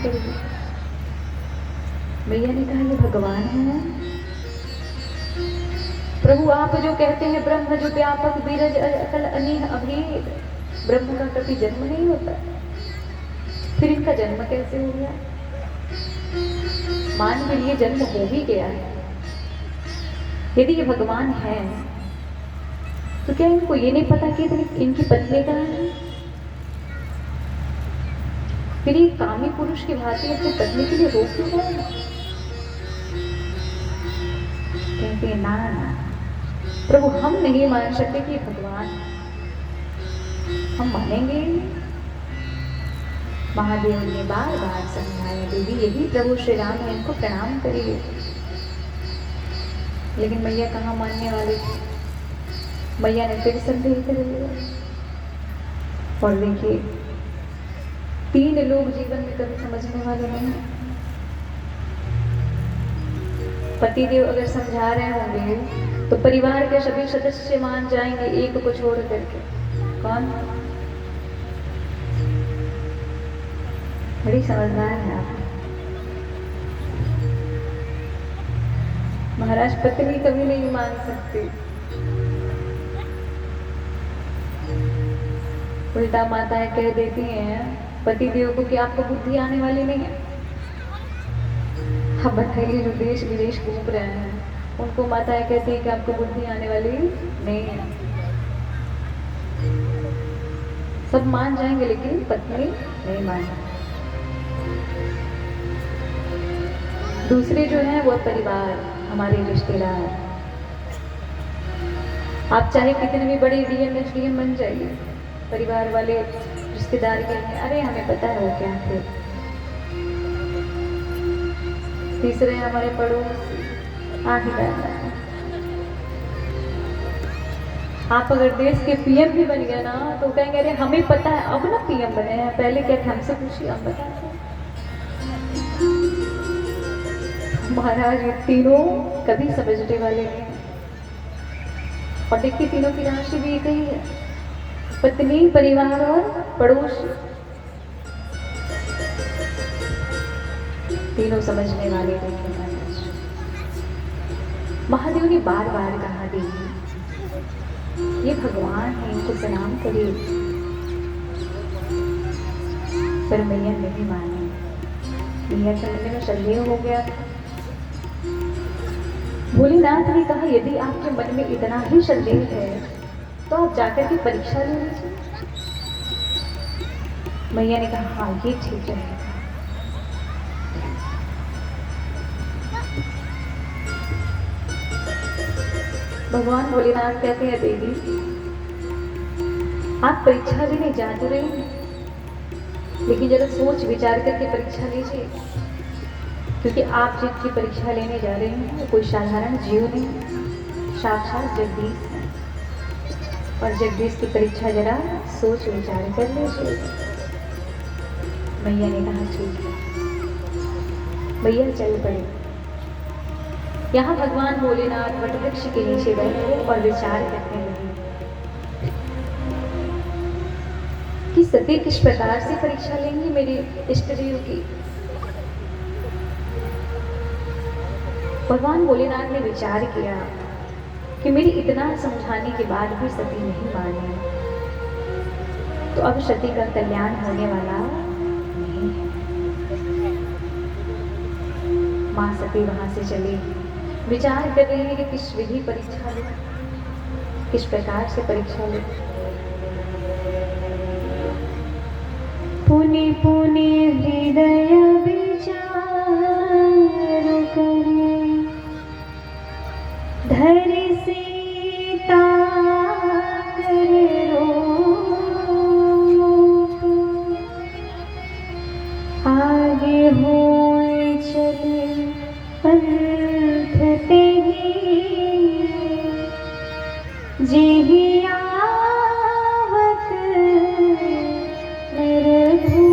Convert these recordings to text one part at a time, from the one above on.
करेगी। मैया ने कहा ये भगवान है। प्रभु आप जो कहते हैं ब्रह्म जो व्यापक बीरज अकल अनीह अभेद, ब्रह्म का कभी जन्म नहीं होता, फिर इनका जन्म कैसे हो गया? मान के लिए जन्म हो ही गया है। यदि ये भगवान है तो क्या इनको ये नहीं पता कि इनकी पत्नी कहाँ है? फिर ये कामी पुरुष की भांति अपनी पत्नी के लिए रोक क्यों रहा है? कहते हैं ना ना प्रभु, हम नहीं मान सकते कि भगवान, हम मानेंगे। महादेव ने बार बार समझाया, देवी यही प्रभु श्री राम है, इनको प्रणाम करिए। लेकिन मैया कहाँ मानने वाले थे? मैया ने फिर संदेह कर लिया। और देखिए 3 लोग जीवन में कभी समझने वाले नहीं। पतिदेव अगर समझा रहे होंगे तो परिवार के सभी सदस्य मान जाएंगे, एक को छोड़ करके। कौन? बड़ी समझदार है आप। महाराज पत्नी कभी नहीं मान सकती। उल्टा माताएं कह देती हैं पतिदेव को कि आपको बुद्धि आने वाली नहीं है। अब बताइए जो देश विदेश घूम रहे हैं उनको माताएं कहती हैं कि आपको बुद्धि आने वाली नहीं है। सब मान जाएंगे लेकिन पत्नी नहीं मानेगी। दूसरे जो हैं वो परिवार, हमारे रिश्तेदार। आप चाहे कितने भी बड़े डीएम एसडीएम बन जाइए, परिवार वाले रिश्तेदार कहते हैं अरे हमें पता है वो क्या थे। तीसरे हमारे पड़ोस, आगे आप अगर देश के पीएम भी बन गए ना तो कहेंगे अरे हमें पता है, अब ना पीएम बने हैं, पहले क्या थे हमसे पूछिए, हम बताते। महाराज ये तीनों कभी समझने वाले नहीं। और देखिए तीनों की राशि भी एक ही है, पत्नी, परिवार और पड़ोस। तीनों समझने वाले नहीं। महादेव ने बार बार कहा देवी ये भगवान है, इनको प्रणाम करिए। पर मैया नहीं मानी। मैया के मन में संदेह हो गया। भोलेनाथ ने कहा यदि आपके मन में इतना ही संदेह है तो आप जाकर के परीक्षा ले लीजिए। मैया ने कहा हाँ ये ठीक है। भगवान भोलेनाथ कहते हैं देवी आप परीक्षा लेने जा तो रही हैं लेकिन जरा सोच विचार करके परीक्षा लीजिए, क्योंकि आप जिनकी परीक्षा लेने जा रहे हैं वो कोई साधारण जीव नहीं, साक्षात जगदीश है। और जगदीश की परीक्षा जरा सोच विचार कर लीजिए। मैया ने कहा ठीक है। मैया चल पड़े। यहाँ भगवान भोलेनाथ वटवृक्ष के नीचे बैठे और विचार करने लगे कि सती किस प्रकार से परीक्षा लेंगी मेरे इष्ट देव की। भगवान भोलेनाथ ने विचार किया कि मेरी इतना समझाने के बाद भी सती नहीं मानी, तो अब सती का कल्याण होने वाला नहीं है। मां सती वहां से चली। विचार कर रही है कि किस विधि परीक्षा ले, किस प्रकार से परीक्षा ले। पुनि पुनि हृदय धरि सीता करे आगे होए चले पंथ तेहि जेहि आवत निर्भय।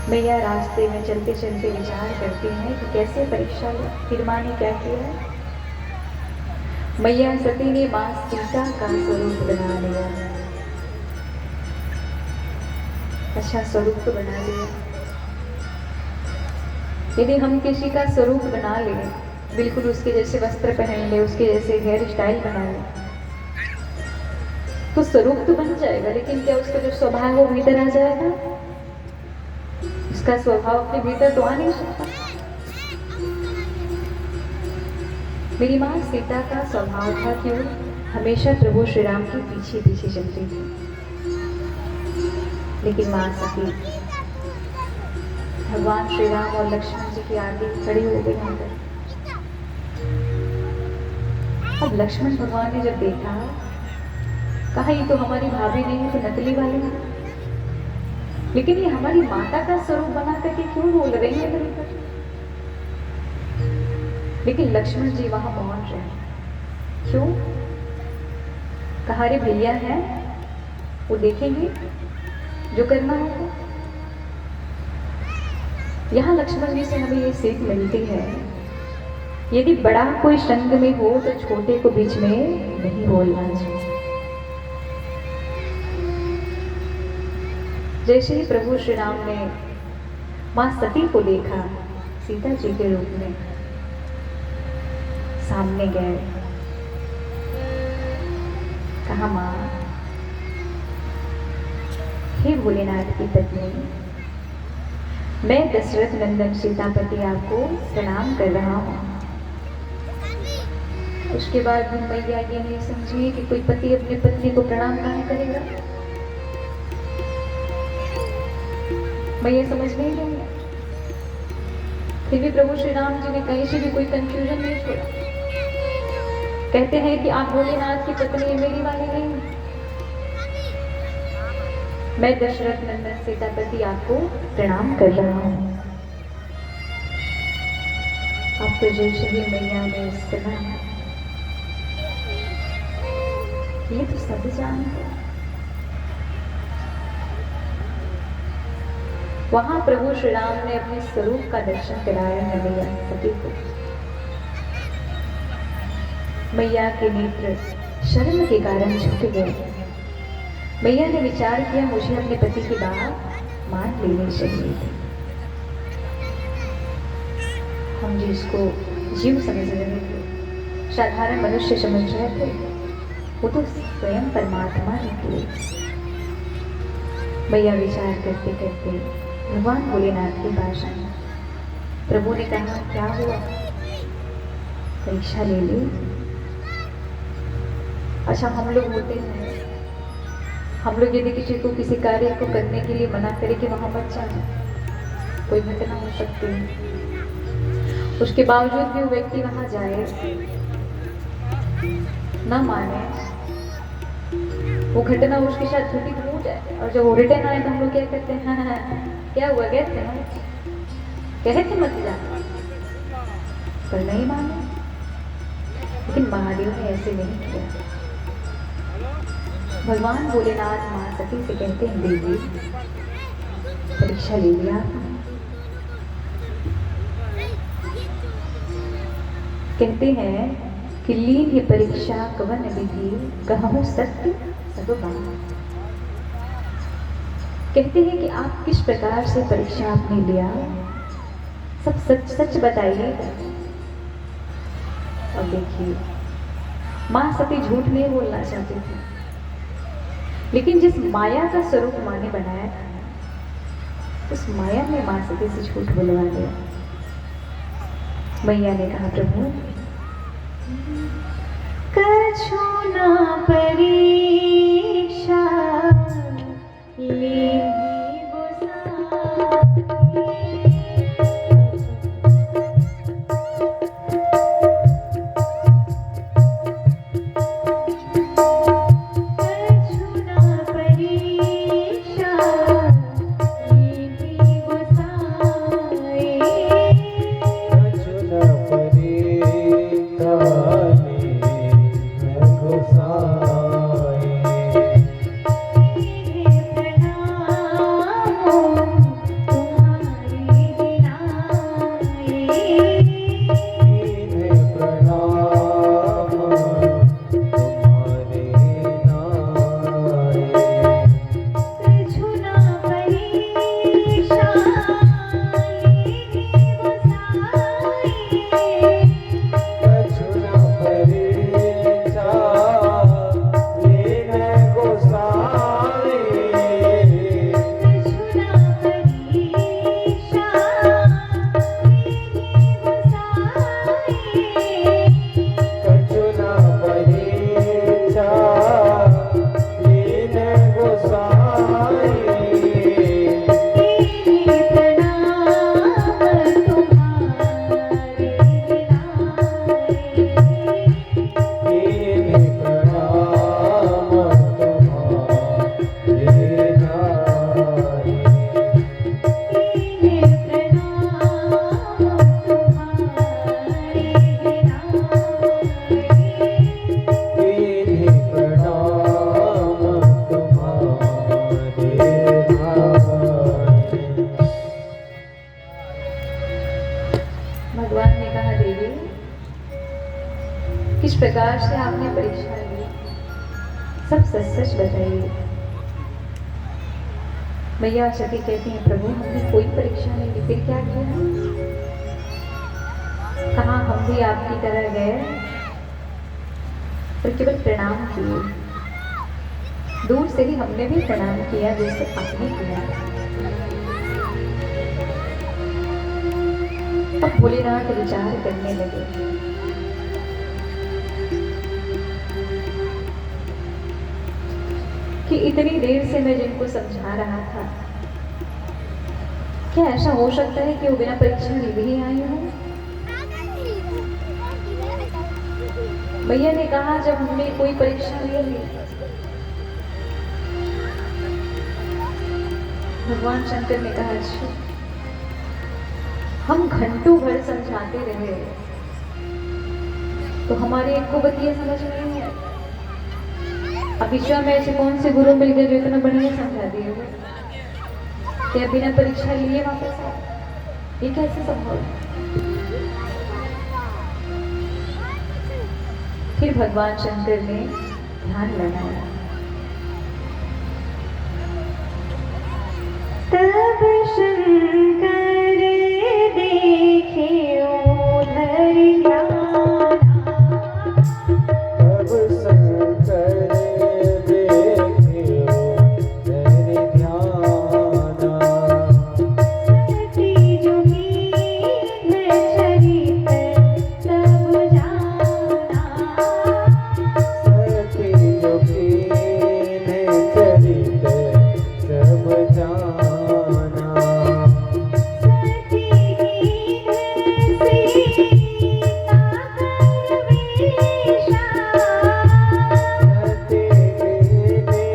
मैया रास्ते में चलते चलते विचार करती हैं कि कैसे परीक्षा लो। फिर माँ ने क्या किया? मैया सती ने माँ सीता का स्वरूप बना लिया। अच्छा स्वरूप तो बना लिया। यदि हम किसी का स्वरूप बना लें, बिल्कुल उसके जैसे वस्त्र पहन ले, उसके जैसे हेयर स्टाइल बना ले, तो स्वरूप तो बन जाएगा, लेकिन क्या उसका जो स्वभाव है वो भीतर आ जाएगा? उसका स्वभाव अपने भीतर तो आ नहीं सकता। मेरी माँ सीता का स्वभाव था कि वो हमेशा प्रभु श्री राम के पीछे पीछे चलती थी, लेकिन माँ सती भगवान श्री राम और लक्ष्मण जी की आगे खड़ी हो गई वहां पर। अब लक्ष्मण भगवान ने जब देखा, कहा ये तो हमारी भाभी नहीं है, तो नकली वाले हैं, लेकिन ये हमारी माता का स्वरूप बना करके क्यों बोल रही है मेरे पर? लेकिन लक्ष्मण जी वहां पहुंच रहे। क्यों? कहा रे भैया है, वो देखेंगे जो करना होगा। यहाँ लक्ष्मण जी से हमें ये सीख मिलती है, यदि बड़ा कोई संग में हो तो छोटे को बीच में नहीं बोलना चाहिए। जैसे ही प्रभु श्री राम ने मां सती को देखा सीता जी के रूप में, सामने गए, कहा मां, हे भोलेनाथ की पत्नी, मैं दशरथ नंदन सीतापति आपको प्रणाम कर रहा हूं। उसके बाद भी मैया ये नहीं समझी कि कोई पति अपनी पत्नी को प्रणाम कहाँ करेगा। मैया समझ नहीं रही है। फिर भी प्रभु श्री राम जी ने कहीं से भी कोई कंफ्यूजन नहीं छोड़ा। कहते हैं कि आप भोलेनाथ की पत्नी मेरी वाली नहीं, मैं दशरथ नंदन सीतापति आपको प्रणाम कर रहा हूं। अब तो जैसे ही मैया ने सुना, ये तो सब जानते। वहां प्रभु श्री राम ने अपने स्वरूप का दर्शन कराया है मैया सती को। मैया के नेत्र शर्म के कारण झुक गए। मैया ने विचार किया, मुझे अपने पति की बात मान लेनी चाहिए थी। हम जिसको जीव समझ रहे थे, साधारण मनुष्य समझ रहे थे, वो तो स्वयं परमात्मा निकले। मैया विचार करते करते भगवान भोलेनाथ के पास आए। प्रभु ने कहा, क्या हुआ, परीक्षा ले ली? अच्छा, हम लोग होते हैं, हम लोग यदि किसी को किसी कार्य को करने के लिए मना करें कि वहां मत जाना, कोई घटना हो सकती है, उसके बावजूद भी वो व्यक्ति वहां जाए, ना माने, वो घटना उसके साथ घटित हो जाए, और जब वो रिटर्न आए तो हम लोग क्या करते हैं, हाँ, क्या हुआ, गए थे ना, कहे थे मत जा, पर नहीं माने। लेकिन महादेव ने ऐसे नहीं किया। भगवान भोलेनाथ मां सती से कहते हैं, देवी परीक्षा ले लिया। कहते हैं कि लीन ही परीक्षा कवन विधि, कहूं सत्य सब बात। कहते हैं कि आप किस प्रकार से परीक्षा आपने लिया, सब सच सच बताइए। और देखिए, मां सती झूठ नहीं बोलना चाहती थी, लेकिन जिस माया का स्वरूप मां ने बनाया था, उस माया ने मां सती से झूठ बुलवा दिया। मैया ने कहा, प्रभु कछु ना परीक्षा ली प्रकार से आपने परीक्षा ली, सब सच सच बताइए। मैया सती कहती हैं, प्रभु हमने कोई परीक्षा नहीं ली, फिर क्या किया? कहाँ हम भी आपकी तरह गए और केवल प्रणाम किए, दूर से ही हमने भी प्रणाम किया जैसे आपने किया। अब भोलेनाथ विचार करने लगे कि इतनी देर से मैं जिनको समझा रहा था, क्या ऐसा हो सकता है कि वो बिना परीक्षा लिए ही आई हो? भैया ने कहा, जब हमने कोई परीक्षा नहीं ली, भगवान शंकर ने कहा, अच्छा हम घंटों भर समझाते रहे तो हमारे एक को बतिया समझ नहीं है। अब विश्व में ऐसे कौन से गुरु मिल गए जो इतना बढ़िया समझा दिए हो कि बिना परीक्षा लिए वापस आ? ये कैसे संभव है? फिर भगवान शंकर ने ध्यान लगाया, तब शंकर देखे उधर ध्याना, तब शंकर देखे उधर ध्याना, सती जुगी है चरित तब जाना, सती जोगी ने चरित सब जाना, सती है सीता करवेशा, सती ने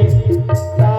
सीता